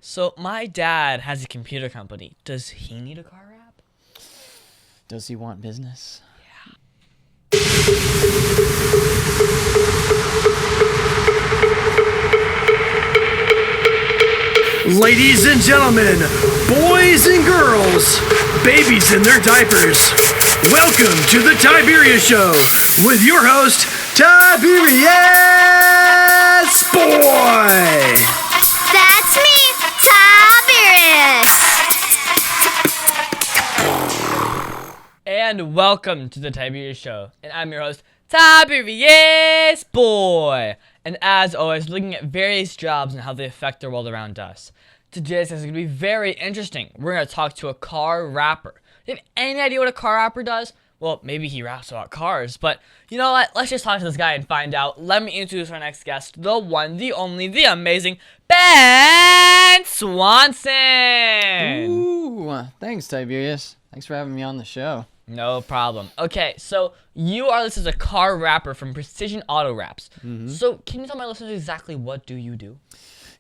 So my dad has a computer company. Does he need a car wrap? Does he want business? Ladies and gentlemen, boys and girls, babies in their diapers, welcome to the Tiberius Show with your host, Tiberius Boy. That's me, Tiberius. And welcome to the Tiberius Show. And I'm your host, Tiberius Boy. And as always, looking at various jobs and how they affect the world around us. Today's is going to be very interesting. We're going to talk to a car rapper. Do you have any idea what a car rapper does? Well, maybe he raps about cars, but you know what? Let's just talk to this guy and find out. Let me introduce our next guest, the one, the only, the amazing Ben Swanson. Ooh, thanks, Tiberius. Thanks for having me on the show. No problem. Okay, so you are listed as a car rapper from Precision Auto Wraps. So can you tell my listeners exactly what do you do?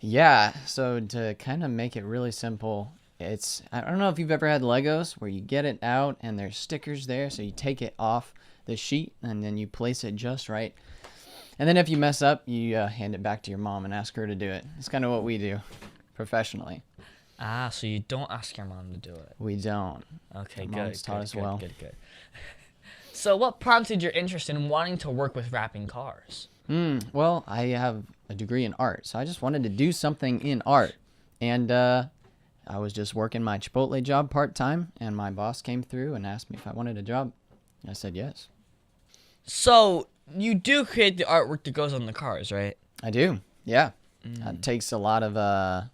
Yeah, so to kind of make it really simple, I don't know if you've ever had Legos where you get it out and there's stickers there, so you take it off the sheet and then you place it just right. And then if you mess up, you hand it back to your mom and ask her to do it. It's kind of what we do professionally. Ah, so you don't ask your mom to do it. We don't. Okay, My mom's taught us well. Good. So what prompted your interest in wanting to work with wrapping cars? Well, I have a degree in art, so I just wanted to do something in art. And I was just working my Chipotle job part-time, and my boss came through and asked me if I wanted a job. And I said yes. So you do create the artwork that goes on the cars, right? I do, yeah. It takes a lot of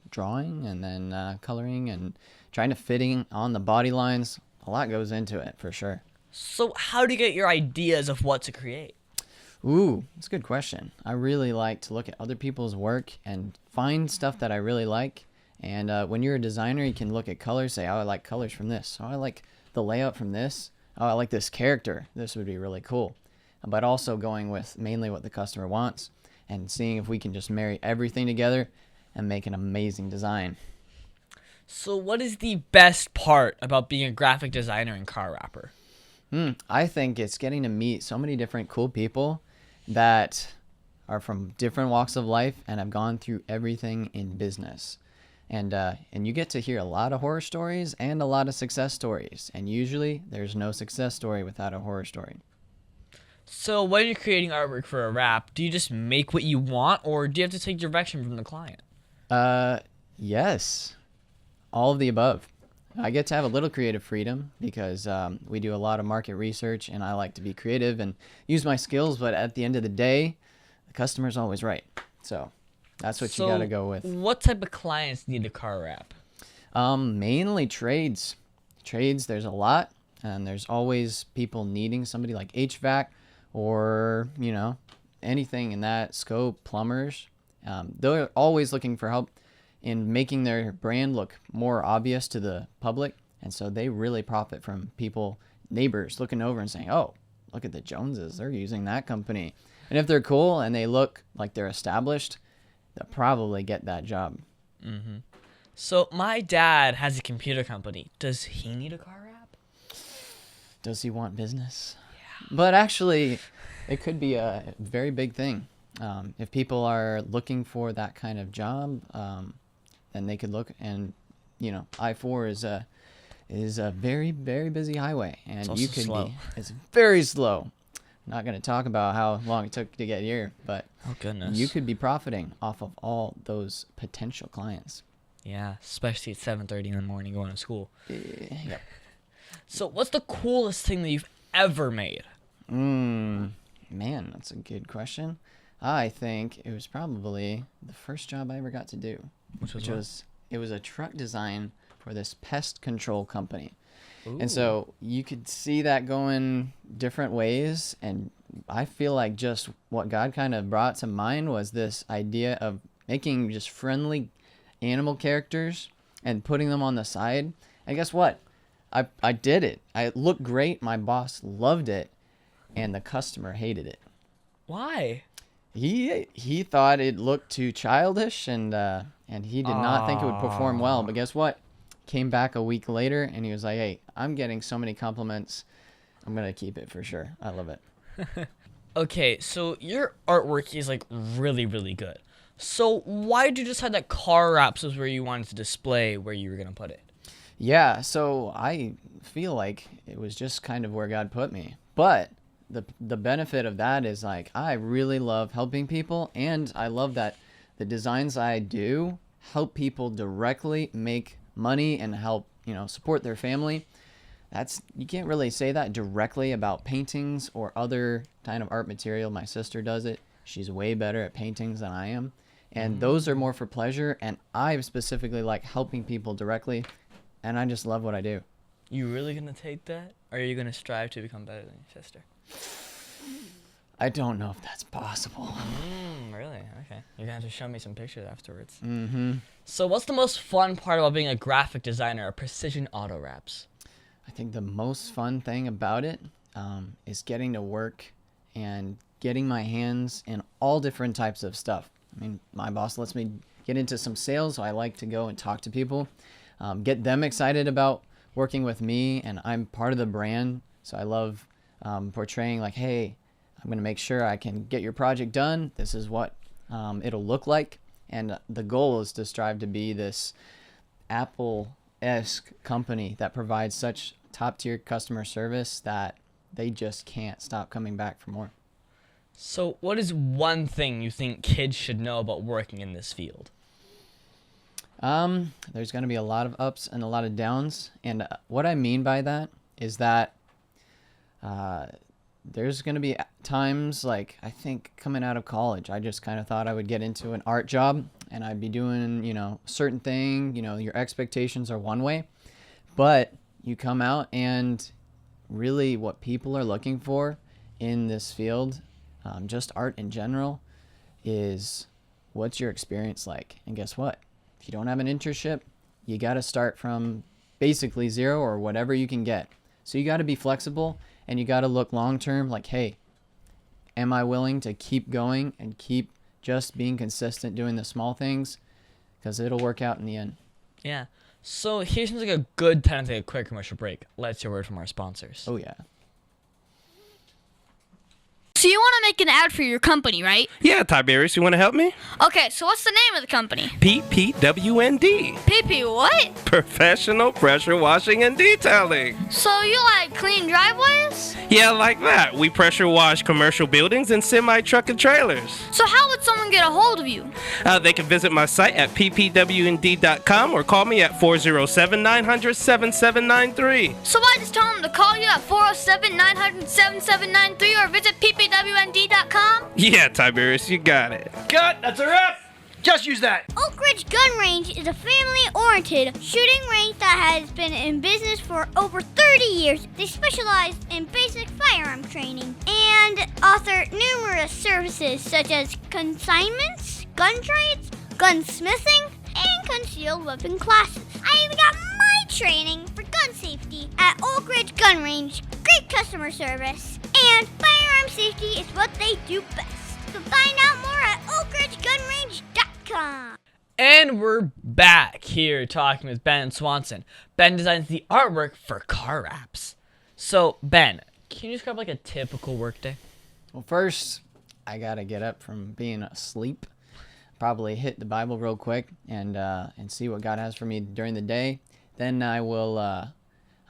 drawing and then coloring and trying to fitting on the body lines. A lot goes into it, for sure. So how do you get your ideas of what to create? Ooh, that's a good question. I really like to look at other people's work and find stuff that I really like. And when you're a designer, you can look at colors, say, oh, I like colors from this. Oh, I like the layout from this. Oh, I like this character. This would be really cool. But also going with mainly what the customer wants and seeing if we can just marry everything together and make an amazing design. So what is the best part about being a graphic designer and car rapper? I think it's getting to meet so many different cool people that are from different walks of life and have gone through everything in business. And you get to hear a lot of horror stories and a lot of success stories. And usually there's no success story without a horror story. So when you're creating artwork for a rap, do you just make what you want or do you have to take direction from the client? Yes. All of the above. I get to have a little creative freedom because we do a lot of market research and I like to be creative and use my skills. But at the end of the day, the customer's always right. So that's what you got to go with. What type of clients need a car wrap? Mainly trades. Trades, there's a lot. And there's always people needing somebody like HVAC or, anything in that scope, plumbers. They're always looking for help in making their brand look more obvious to the public. And so they really profit from people, neighbors, looking over and saying, oh, look at the Joneses. They're using that company. And if they're cool and they look like they're established, they'll probably get that job. So my dad has a computer company. Does he need a car wrap? Does he want business? Yeah. But actually, it could be a very big thing. If people are looking for that kind of job, then they could look and, I-4 is a very, very busy highway. And It's also slow. It's very slow. I'm not going to talk about how long it took to get here, but Oh, goodness. you could be profiting off of all those potential clients. Yeah, especially at 7:30 in the morning going to school. Yep. So what's the coolest thing that you've ever made? Man, that's a good question. I think it was probably the first job I ever got to do, Which was it was a truck design for this pest control company. Ooh. And so you could see that going different ways. And I feel like just what God kind of brought to mind was this idea of making just friendly animal characters and putting them on the side. And guess what? I did it. I looked great. My boss loved it. And the customer hated it. Why? He thought it looked too childish and and he did not think it would perform well. But guess what? Came back a week later, and he was like, "Hey, I'm getting so many compliments. I'm gonna keep it for sure. I love it." Okay, so your artwork is like really, really good. So why did you decide that car wraps was where you wanted to display where you were gonna put it? Yeah, so I feel like it was just kind of where God put me. But the benefit of that is like I really love helping people, and I love that the designs I do help people directly make money and help, support their family. You can't really say that directly about paintings or other kind of art material. My sister does it. She's way better at paintings than I am. And those are more for pleasure, and I specifically like helping people directly, and I just love what I do. You really gonna take that? Or are you gonna strive to become better than your sister? I don't know if that's possible. Really? Okay. You're gonna have to show me some pictures afterwards. Mm-hmm. So what's the most fun part about being a graphic designer or precision auto wraps? I think the most fun thing about it is getting to work and getting my hands in all different types of stuff. I mean, my boss lets me get into some sales, so I like to go and talk to people, get them excited about working with me, and I'm part of the brand, so I love portraying like, hey, I'm going to make sure I can get your project done. This is what it'll look like, and the goal is to strive to be this Apple-esque company that provides such top-tier customer service that they just can't stop coming back for more. So what is one thing you think kids should know about working in this field? There's going to be a lot of ups and a lot of downs. And what I mean by that is that there's going to be times like, I think coming out of college, I just kind of thought I would get into an art job and I'd be doing, a certain thing, your expectations are one way, but you come out and really what people are looking for in this field, just art in general, is what's your experience like? And guess what? If you don't have an internship, you got to start from basically zero or whatever you can get. So you got to be flexible and you got to look long term like, hey, am I willing to keep going and keep just being consistent doing the small things? Because it'll work out in the end. Yeah. So here seems like a good time to take a quick commercial break. Let's hear a word from our sponsors. Oh, yeah. So you want to make an ad for your company, right? Yeah, Tiberius, you want to help me? Okay, so what's the name of the company? PPWND. PP what? Professional Pressure Washing and Detailing. So you like clean driveways? Yeah, like that. We pressure wash commercial buildings and semi-truck and trailers. So how would someone get a hold of you? They can visit my site at ppwnd.com or call me at 407-900-7793. So I just tell them to call you at 407-900-7793 or visit ppwnd.com? Yeah, Tiberius, you got it. Cut! That's a wrap! Just use that! Oak Ridge Gun Range is a family-oriented shooting range that has been in business for over 30 years. They specialize in basic firearm training and offer numerous services such as consignments, gun trades, gunsmithing, and concealed weapon classes. I even got my training for gun safety at Oak Ridge Gun Range. Great customer service, and firearm safety is what they do best. So find out more at oakridgegunrange.com. And we're back here talking with Ben Swanson. Ben designs the artwork for car wraps. So, Ben, can you describe like a typical workday? Well, first, I got to get up from being asleep. Probably hit the Bible real quick and see what God has for me during the day. Then I will I'll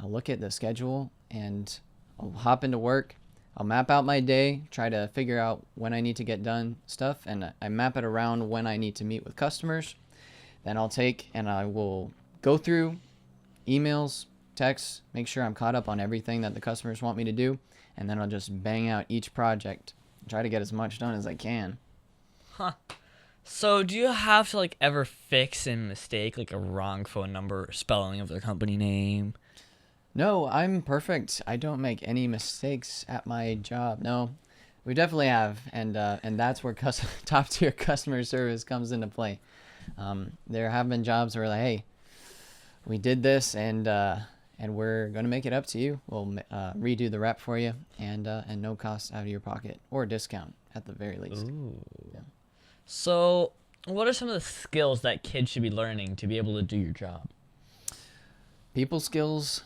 look at the schedule and I'll hop into work. I'll map out my day, try to figure out when I need to get done stuff, and I map it around when I need to meet with customers. Then I'll take and I will go through emails, texts, make sure I'm caught up on everything that the customers want me to do, and then I'll just bang out each project and try to get as much done as I can. Huh. So, do you have to like ever fix a mistake, like a wrong phone number or spelling of their company name? No, I'm perfect. I don't make any mistakes at my job. No, we definitely have, and that's where top tier customer service comes into play. There have been jobs where like, hey, we did this, and we're gonna make it up to you. We'll redo the wrap for you, and no cost out of your pocket or discount at the very least. Ooh. Yeah. So, What are some of the skills that kids should be learning to be able to do your job? People skills,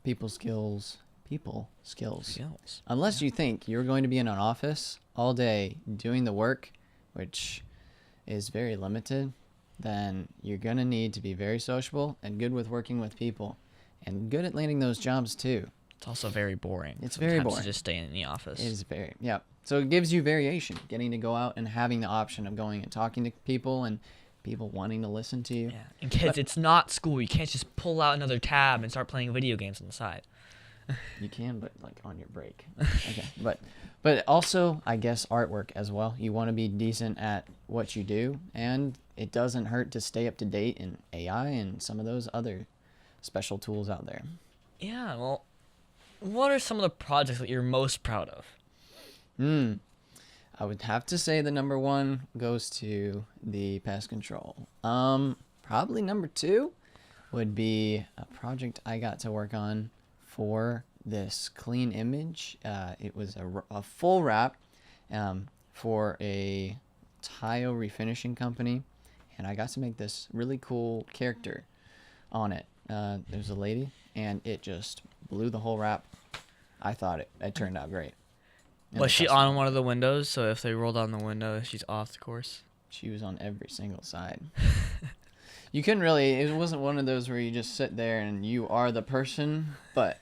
people skills, people skills. Skills. Unless you think you're going to be in an office all day doing the work, which is very limited, then you're going to need to be very sociable and good with working with people and good at landing those jobs too. It's also very boring. It's very sometimes boring. to just stay in the office. It is very, yeah. So it gives you variation, getting to go out and having the option of going and talking to people and people wanting to listen to you. Yeah. And kids, it's not school. You can't just pull out another tab and start playing video games on the side. You can, but like on your break. Okay, but also I guess artwork as well. You want to be decent at what you do, and it doesn't hurt to stay up to date in AI and some of those other special tools out there. Yeah, well, what are some of the projects that you're most proud of? I would have to say the number one goes to the pest control. Probably number two would be a project I got to work on for this clean image. It was a full wrap for a tile refinishing company, and I got to make this really cool character on it. There's a lady, and it just blew the whole wrap. I thought it turned out great. And Was the she customer- on one of the windows? So if they roll down the window, she's off the course. She was on every single side. You couldn't really, it wasn't one of those where you just sit there and you are the person, but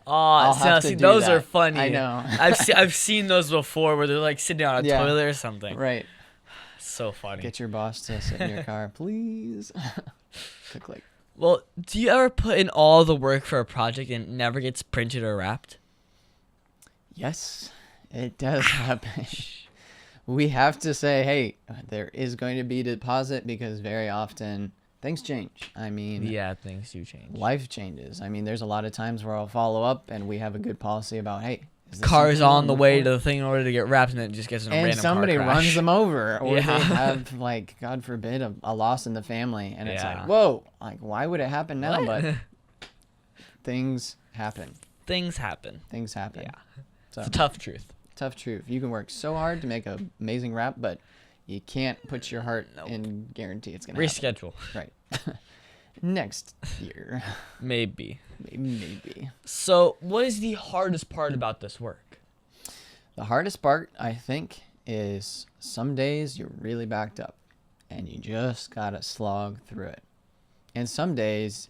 Oh, have to see, do those that. are funny. I know. I've seen those before where they're like sitting on a Yeah. toilet or something. right. So funny. Get your boss to sit in your car, please. Click. Well, do you ever put in all the work for a project and it never gets printed or wrapped? Yes, it does happen. We have to say, hey, there is going to be a deposit because very often things change. I mean, Yeah, things do change. life changes. I mean, there's a lot of times where I'll follow up and we have a good policy about, hey, is this Car's something on the we're way for? to the thing in order to get wrapped, and it just gets in a And random somebody car crash. runs them over, or Yeah. they have, like, God forbid, a loss in the family, and it's Yeah. like, whoa, like, why would it happen now? What? But things happen. Things happen. Things happen. Yeah. So, It's a tough truth. tough truth. You can work so hard to make an amazing rap, but you can't put your heart and guarantee it's gonna happen. Reschedule. Right. Next year, Maybe. maybe. So, what is the hardest part about this work? The hardest part, I think, is some days you're really backed up, and you just gotta slog through it. And some days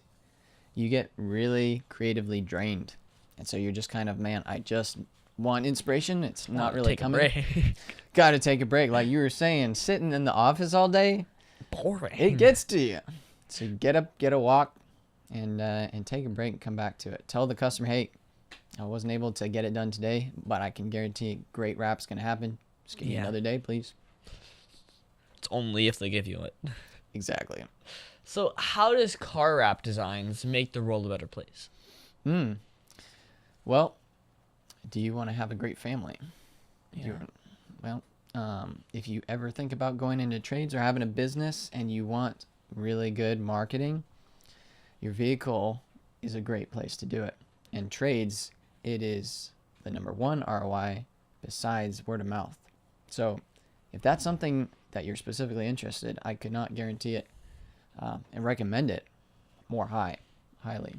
you get really creatively drained, and so you're just kind of, man, I just want inspiration. It's not really Take coming. a break. Gotta take a break. Like you were saying, sitting in the office all day, Boring. it gets to you. So get up, get a walk, and take a break and come back to it. Tell the customer, hey, I wasn't able to get it done today, but I can guarantee a great wrap's gonna happen. Just give me Yeah. another day, please. It's only if they give you it. Exactly. So, how does car wrap designs make the world a better place? Well, do you want to have a great family? Yeah. Well, if you ever think about going into trades or having a business and you want really good marketing, your vehicle is a great place to do it. And trades, it is the number one ROI besides word of mouth. So if that's something that you're specifically interested, I could not guarantee it and recommend it more highly.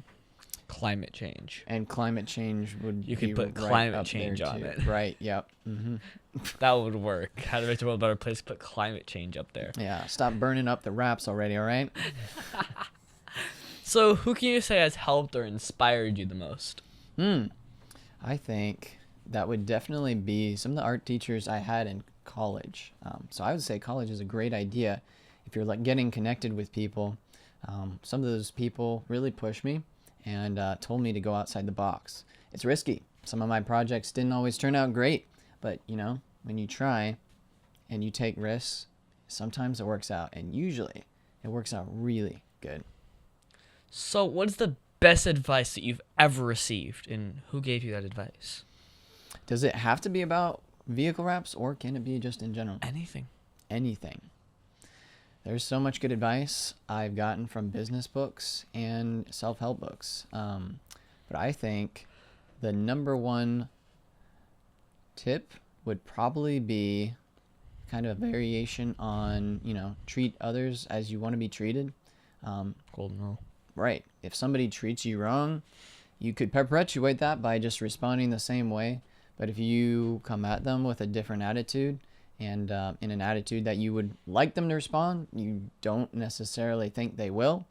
Climate change. And climate change would You could be put right climate up there, change on too. it. Right, yep. That would work. How to make the world a better place, put climate change up there. Yeah, stop burning up the wraps already, all right? So, who can you say has helped or inspired you the most? I think that would definitely be some of the art teachers I had in college. So I would say college is a great idea if you're like getting connected with people. Some of those people really pushed me and told me to go outside the box. It's risky. Some of my projects didn't always turn out great, but you know, when you try and you take risks, sometimes it works out, and usually it works out really good. So, what is the best advice that you've ever received, and who gave you that advice? Does it have to be about vehicle wraps, or can it be just in general? Anything. Anything. There's so much good advice I've gotten from business books and self-help books. But I think the number one tip would probably be kind of a variation on, treat others as you want to be treated. Golden rule. Right. If somebody treats you wrong, you could perpetuate that by just responding the same way. But if you come at them with a different attitude and in an attitude that you would like them to respond, you don't necessarily think they will,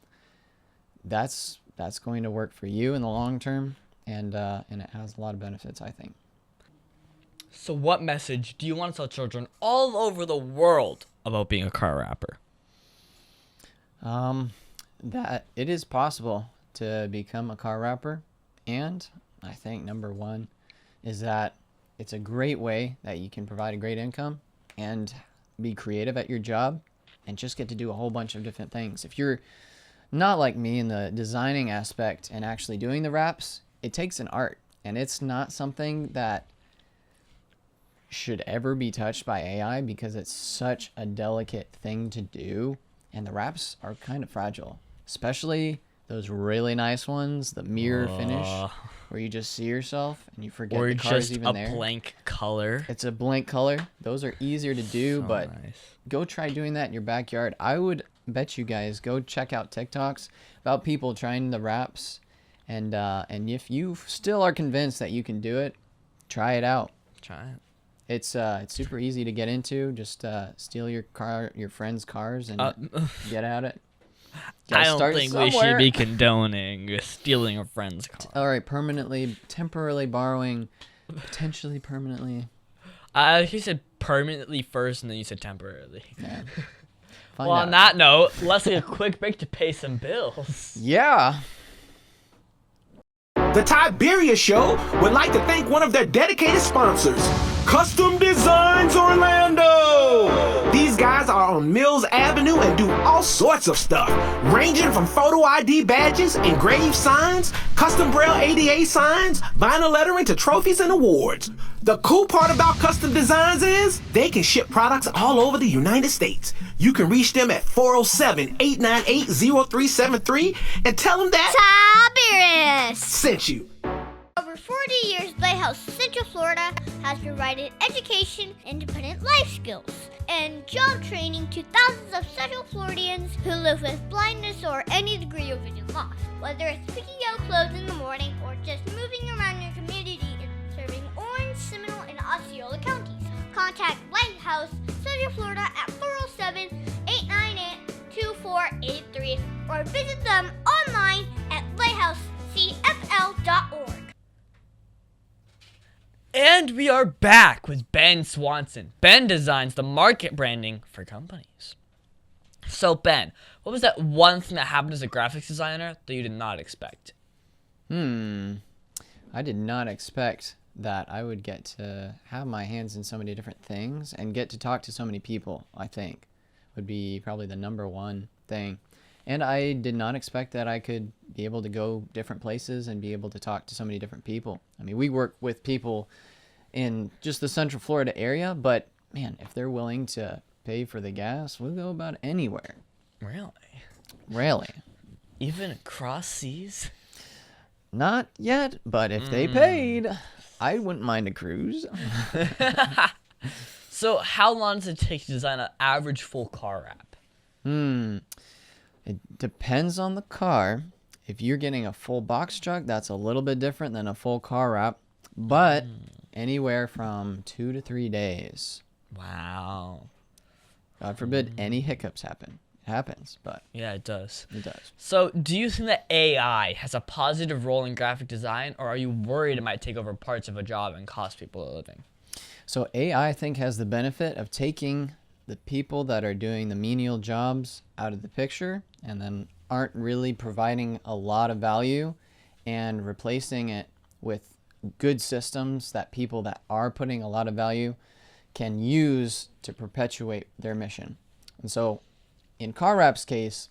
that's going to work for you in the long term, and it has a lot of benefits, I think. So what message do you want to tell children all over the world about being a car rapper? That it is possible to become a car rapper, and I think number one is that it's a great way that you can provide a great income and be creative at your job and just get to do a whole bunch of different things. If you're not like me in the designing aspect and actually doing the raps, it takes an art, and it's not something that should ever be touched by AI because it's such a delicate thing to do, and the raps are kind of fragile, especially those really nice ones, the mirror finish, where you just see yourself and you forget Or the car's just even a there. blank color. It's a blank color. Those are easier to do, So but nice. go try doing that in your backyard. I would bet you guys go check out TikToks about people trying the raps, and if you still are convinced that you can do it, try it out. Try it. It's super easy to get into. Just steal your friends' cars and get at it. I Gotta don't start think we should somewhere. be condoning stealing a friend's car. All right, temporarily borrowing, potentially permanently. You said permanently first, and then you said temporarily. Yeah. Well, on that note, let's take a quick break to pay some bills. Yeah. The Tiberius Show would like to thank one of their dedicated sponsors, Custom Designs Orlando. These guys are on Mills Avenue and do all sorts of stuff, ranging from photo ID badges, engraved signs, custom braille ADA signs, vinyl lettering to trophies and awards. The cool part about Custom Designs is they can ship products all over the United States. You can reach them at 407-898-0373 and tell them that Tiberius! sent you. Over 40 years, Lighthouse Central Florida has provided education, independent life skills, and job training to thousands of Central Floridians who live with blindness or any degree of vision loss. Whether it's picking out clothes in the morning or just moving around your community and serving Orange, Seminole, and Osceola counties, contact Lighthouse Central Florida at 407-898-2483 or visit them online at lighthousecfl.org. And we are back with Ben Swanson. Ben designs the market branding for companies. So Ben, what was that one thing that happened as a graphics designer that you did not expect? I did not expect that I would get to have my hands in so many different things and get to talk to so many people, I think, would be probably the number one thing. And I did not expect that I could be able to go different places and be able to talk to so many different people. I mean, we work with people in just the Central Florida area, but man, if they're willing to pay for the gas, we'll go about anywhere. Really? Really. Even across seas? Not yet, but if they paid, I wouldn't mind a cruise. So how long does it take to design an average full car wrap? It depends on the car. If you're getting a full box truck, that's a little bit different than a full car wrap, but anywhere from 2 to 3 days. Wow. God forbid any hiccups happen. It happens, but Yeah, it does. it does. So do you think that AI has a positive role in graphic design, or are you worried it might take over parts of a job and cost people a living? So AI, I think, has the benefit of taking the people that are doing the menial jobs out of the picture and then aren't really providing a lot of value, and replacing it with good systems that people that are putting a lot of value can use to perpetuate their mission. And so in Car Wrap's case,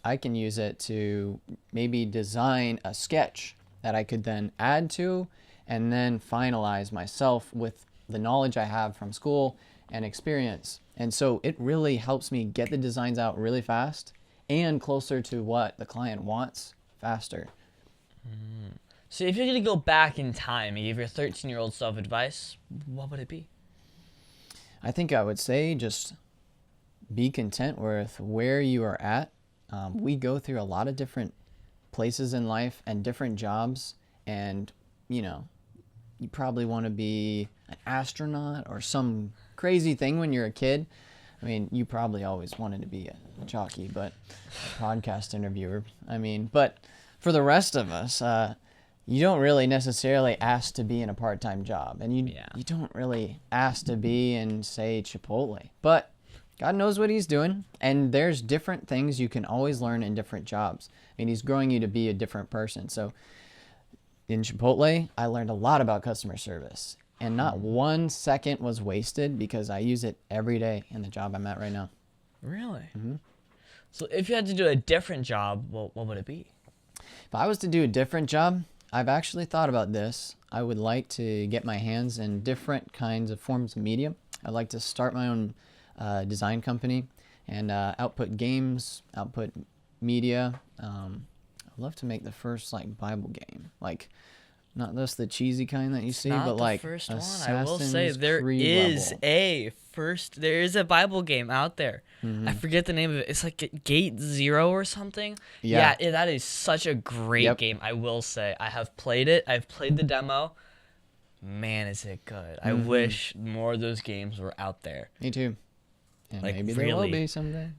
I can use it to maybe design a sketch that I could then add to and then finalize myself with the knowledge I have from school and experience. And so it really helps me get the designs out really fast and closer to what the client wants faster. So if you're going to go back in time and give your 13-year-old self advice, what would it be? I think I would say just be content with where you are at. We go through a lot of different places in life and different jobs, and you probably want to be an astronaut or some crazy thing when you're a kid. I mean, you probably always wanted to be a jockey, but a podcast interviewer. I mean, but for the rest of us, you don't really necessarily ask to be in a part-time job, and you don't really ask to be in, say, Chipotle. But God knows what he's doing, and there's different things you can always learn in different jobs. I mean, he's growing you to be a different person. So in Chipotle, I learned a lot about customer service, and not 1 second was wasted because I use it every day in the job I'm at right now. Really? Mm-hmm. So if you had to do a different job, what would it be? If I was to do a different job, I've actually thought about this. I would like to get my hands in different kinds of forms of media. I'd like to start my own design company and output games, output media. I'd love to make the first Bible game, not just the cheesy kind that you see, Not but the first one. I will say Assassin's there Creed is level. there is a Bible game out there. Mm-hmm. I forget the name of it. It's like Gate Zero or something. Yeah. That is such a great game. I will say I have played it. I've played the demo. Man, is it good! I wish more of those games were out there. Me too. And Like, maybe there will really. be someday.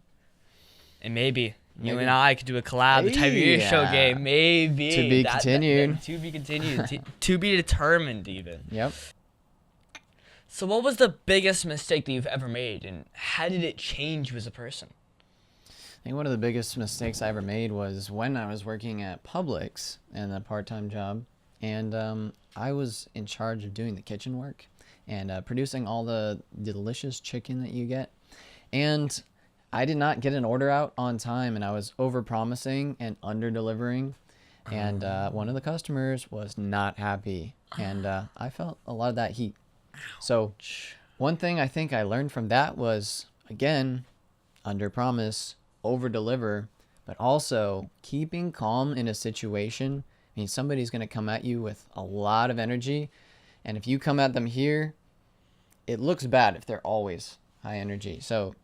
And maybe you Maybe. and I could do a collab, the Tiberius Show Yeah. game. Maybe. To be continued. To be continued. to be determined, even. Yep. So, what was the biggest mistake that you've ever made, and how did it change you as a person? I think one of the biggest mistakes I ever made was when I was working at Publix in a part-time job, and I was in charge of doing the kitchen work and producing all the delicious chicken that you get. And I did not get an order out on time, and I was over-promising and under-delivering. And one of the customers was not happy, and I felt a lot of that heat. So one thing I think I learned from that was, again, under-promise, over-deliver, but also keeping calm in a situation. I mean, somebody's going to come at you with a lot of energy, and if you come at them here, it looks bad if they're always high energy. So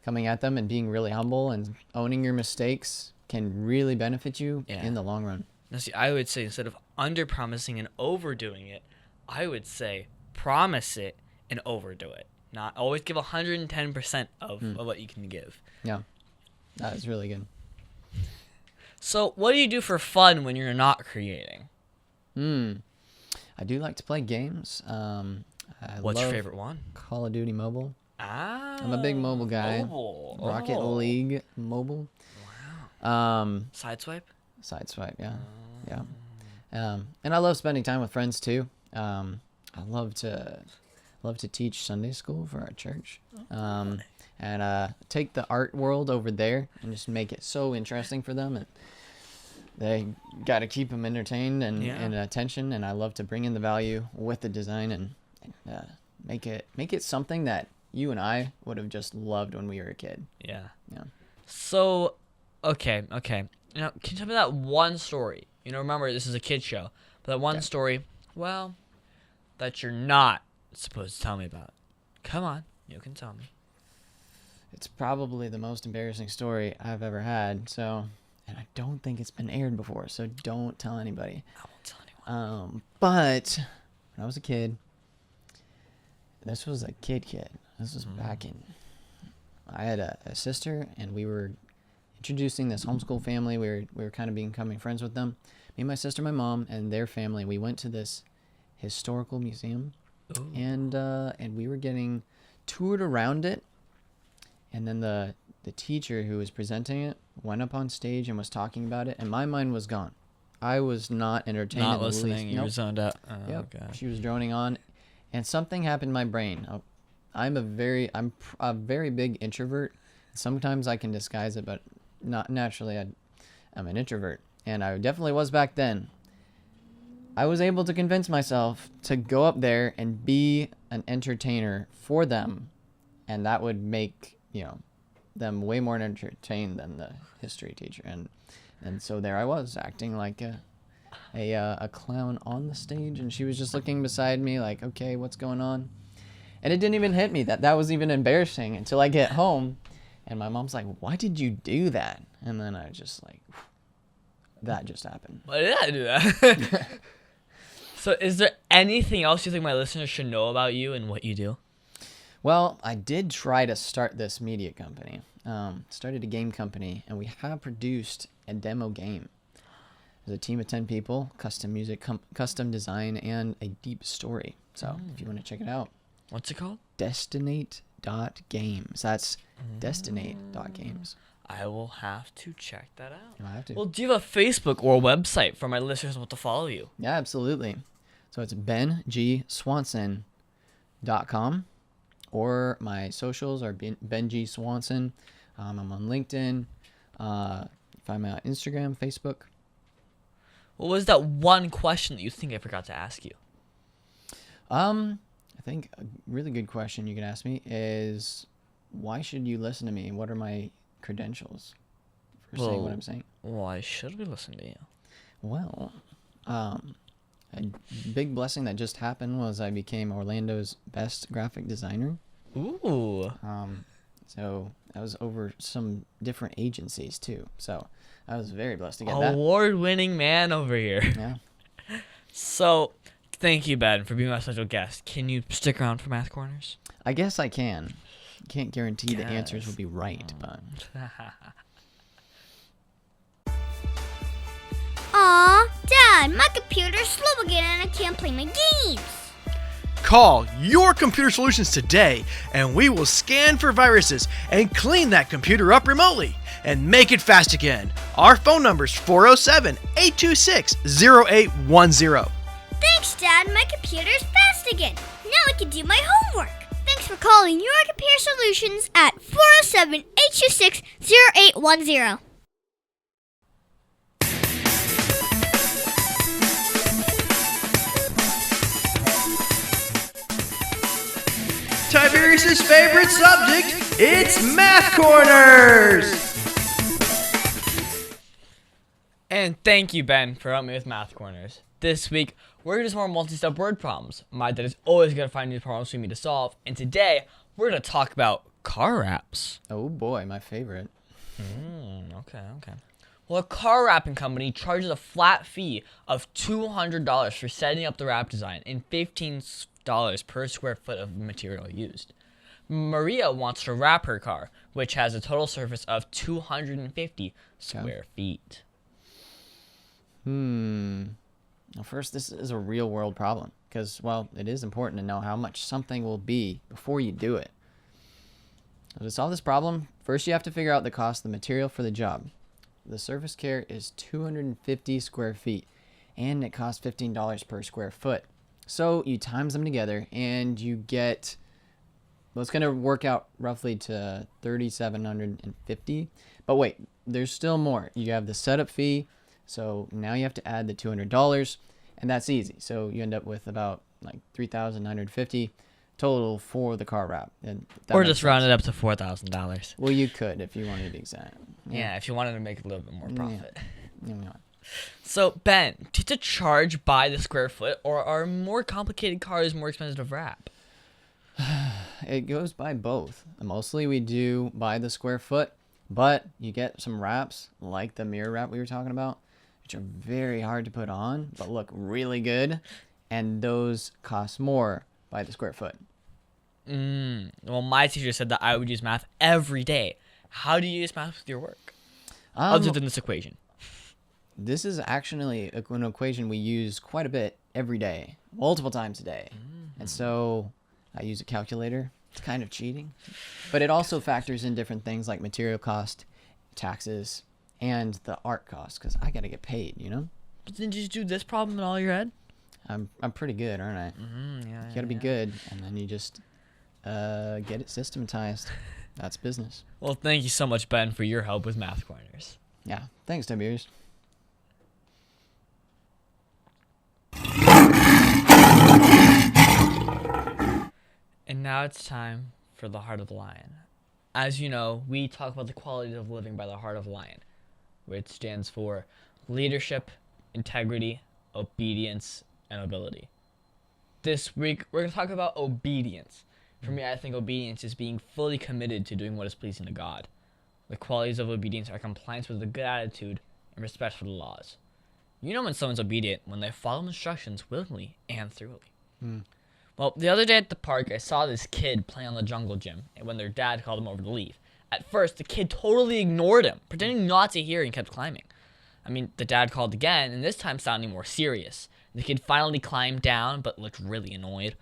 coming at them and being really humble and owning your mistakes can really benefit you in the long run. Now, see, I would say instead of under-promising and overdoing it, I would say promise it and overdo it. Not always give 110% of what you can give. Yeah, that is really good. So, what do you do for fun when you're not creating? I do like to play games. What's your favorite one? Call of Duty Mobile. Ah, I'm a big mobile guy. Mobile. Rocket Oh. League Mobile. Sideswipe? Sideswipe, yeah. And I love spending time with friends too. I love to teach Sunday school for our church. And take the art world over there and just make it so interesting for them. And they got to keep them entertained and attention. And I love to bring in the value with the design and make it something that you and I would have just loved when we were a kid. Yeah. Yeah. So, okay. Now, can you tell me that one story? Remember, this is a kid show. But that one story, that you're not supposed to tell me about. Come on, you can tell me. It's probably the most embarrassing story I've ever had. So, and I don't think it's been aired before. So don't tell anybody. I won't tell anyone. But when I was a kid, this was a kid. This was back in. I had a sister, and we were introducing this homeschool family. We were kind of becoming friends with them. Me, my sister, my mom, and their family. We went to this historical museum, and we were getting toured around it. And then the teacher who was presenting it went up on stage and was talking about it, and my mind was gone. I was not entertained. Not in the listening. least. You were Nope. zoned out. Oh, Yep. gosh. She was droning on, and something happened in my brain. I'm a very big introvert. Sometimes I can disguise it, but not naturally. I'm an introvert, and I definitely was back then. I was able to convince myself to go up there and be an entertainer for them, and that would make them way more entertained than the history teacher. And so there I was acting like a clown on the stage, and she was just looking beside me like, okay, what's going on? And it didn't even hit me that was even embarrassing until I get home. And my mom's like, why did you do that? And then I just like, that just happened. Why did I do that? So is there anything else you think my listeners should know about you and what you do? Well, I did try to start this media company. Started a game company, and we have produced a demo game. There's a team of 10 people, custom music, custom design, and a deep story. So if you want to check it out. What's it called? Destinate.games. That's destinate.games. I will have to check that out. You'll have to. Well, do you have a Facebook or a website for my listeners who want to follow you? Yeah, absolutely. So it's bengswanson.com, or my socials are Ben G. Swanson. I'm on LinkedIn. Find me on Instagram, Facebook. What was that one question that you think I forgot to ask you? I think a really good question you could ask me is, why should you listen to me? What are my credentials for saying what I'm saying? Why should we listen to you? Well, a big blessing that just happened was I became Orlando's best graphic designer. Ooh. So I was over some different agencies too. So I was very blessed to get that. Award-winning man over here. Yeah. So, thank you, Ben, for being my special guest. Can you stick around for Math Corners? I guess I can. Can't guarantee the answers will be right, but Aw, Dad, my computer's slow again and I can't play my games. Call Your Computer Solutions today, and we will scan for viruses and clean that computer up remotely and make it fast again. Our phone number is 407-826-0810. Thanks, Dad. My computer's fast again. Now I can do my homework. Thanks for calling Your Computer Solutions at 407-826-0810. Tiberius' favorite subject, it's Math Corners! And thank you, Ben, for helping me with Math Corners. This week, we're going to do some more multi-step word problems. My dad is always going to find new problems for me to solve. And today, we're going to talk about car wraps. oh boy, my favorite. Okay. Well, a car wrapping company charges a flat fee of $200 for setting up the wrap design and $15 per square foot of material used. Maria wants to wrap her car, which has a total surface of 250 square feet. Well, first, this is a real world problem because, well, it is important to know how much something will be before you do it. So to solve this problem, first you have to figure out the cost of the material for the job. The surface care is 250 square feet, and it costs $15 per square foot. So you times them together, and you get, well, it's going to work out roughly to $3,750. But wait, there's still more. You have the setup fee. So now you have to add the $200, and that's easy. So you end up with about like $3,950 total for the car wrap. And Or just round it up to $4,000. Well, you could if you wanted to be exact. Yeah, if you wanted to make a little bit more profit. Yeah. So, Ben, do you have to charge by the square foot, or are more complicated cars more expensive to wrap? It goes by both. Mostly we do by the square foot, but you get some wraps like the mirror wrap we were talking about, which are very hard to put on but look really good, and those cost more by the square foot. Well, my teacher said that I would use math every day. How do you use math with your work? Other than this equation. This is actually an equation we use quite a bit every day, multiple times a day. And so I use a calculator. It's kind of cheating. But it also factors in different things like material cost, taxes, and the art cost, because I got to get paid, you know? But then you just do this problem in all your head? I'm pretty good, aren't I? Yeah. You got to be good, and then you just get it systematized. That's business. Well, thank you so much, Ben, for your help with Math Corners. Yeah. Thanks, Tiberius. And now it's time for the Heart of the Lion. As you know, we talk about the qualities of living by the Heart of the Lion, which stands for leadership, integrity, obedience, and ability. This week, we're going to talk about obedience. For me, I think obedience is being fully committed to doing what is pleasing to God. The qualities of obedience are compliance with a good attitude and respect for the laws. You know when someone's obedient when they follow instructions willingly and thoroughly. Well, the other day at the park, I saw this kid playing on the jungle gym when their dad called him over to leave. At first, the kid totally ignored him, pretending not to hear and kept climbing. I mean, the dad called again, and this time sounding more serious. The kid finally climbed down, but looked really annoyed.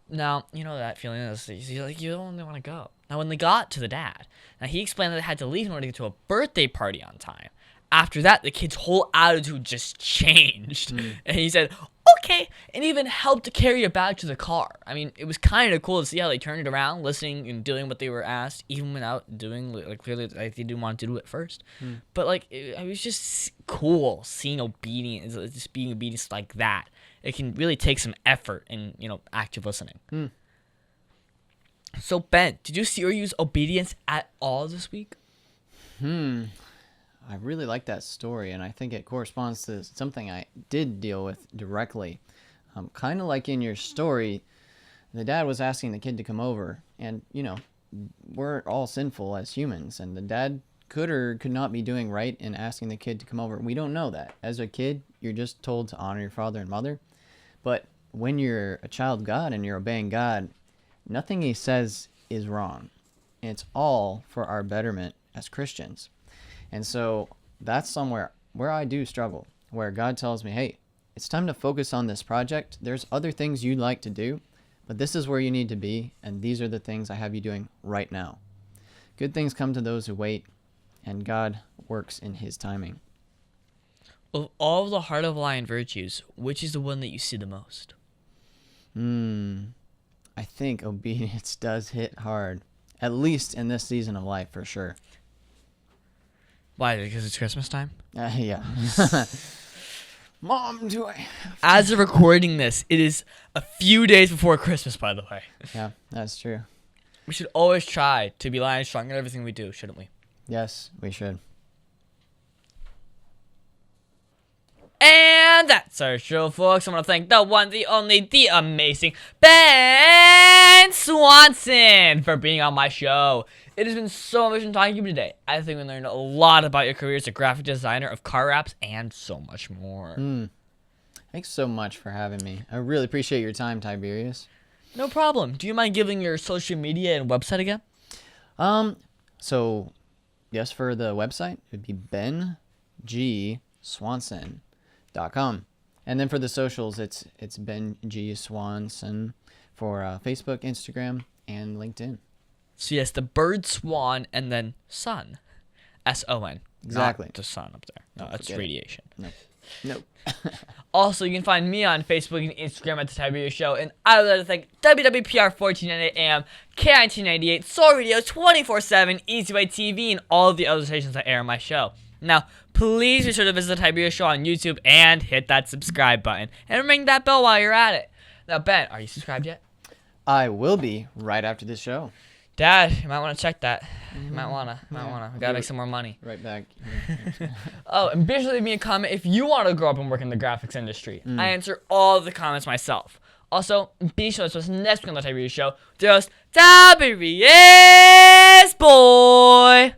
Now, you know that feeling is you don't want to go. Now, when they got to the dad, now he explained that they had to leave in order to get to a birthday party on time. After that, the kid's whole attitude just changed. And he said, okay, and even helped to carry a bag to the car. I mean, it was kind of cool to see how they turned it around, listening and doing what they were asked, even without doing, like, clearly, like, they didn't want to do it first. But, like, it was just cool seeing obedience, just being obedient like that. It can really take some effort and, active listening. So, Ben, did you see or use obedience at all this week? I really like that story, and I think it corresponds to something I did deal with directly. Kind of like in your story, the dad was asking the kid to come over, and, we're all sinful as humans, and the dad could or could not be doing right in asking the kid to come over. We don't know that. As a kid, you're just told to honor your father and mother, but when you're a child of God and you're obeying God, nothing he says is wrong. And it's all for our betterment as Christians. And so that's somewhere where I do struggle, where God tells me, hey, it's time to focus on this project. There's other things you'd like to do, but this is where you need to be, and these are the things I have you doing right now. Good things come to those who wait, and God works in his timing. Of all the heart of lion virtues, which is the one that you see the most? I think obedience does hit hard, at least in this season of life, for sure. Why? Because it's Christmas time? Yeah. Mom, do I? As of recording this, it is a few days before Christmas, by the way. Yeah, that's true. We should always try to be lion strong in everything we do, shouldn't we? Yes, we should. And that's our show, folks. I want to thank the one, the only, the amazing Ben Swanson for being on my show. It has been so much fun talking to you today. I think we learned a lot about your career as a graphic designer of car wraps and so much more. Thanks so much for having me. I really appreciate your time, Tiberius. No problem. Do you mind giving your social media and website again? So, yes, for the website, it would be bengSwanson.com. And then for the socials, it's Ben G. Swanson for Facebook, Instagram, and LinkedIn. So yes, the bird swan and then sun. S-O-N. Exactly. Not the sun up there. No, Don't that's forget it. radiation. Nope. Also, you can find me on Facebook and Instagram at The Tiberius Show. And I would like to thank WWPR 1498 AM, K1998, Soul Radio 24/7, Easyway TV, and all of the other stations that air my show. Now, please be sure to visit The Tiberius Show on YouTube and hit that subscribe button. And ring that bell while you're at it. Now, Ben, are you subscribed yet? I will be right after this show. Dad, you might want to check that. You might wanna. We gotta make some more money. Right back. Oh, and be sure to leave me a comment if you want to grow up and work in the graphics industry. I answer all the comments myself. Also, be sure to join us next week on The Tiberius Show. Just Tiberius Boy.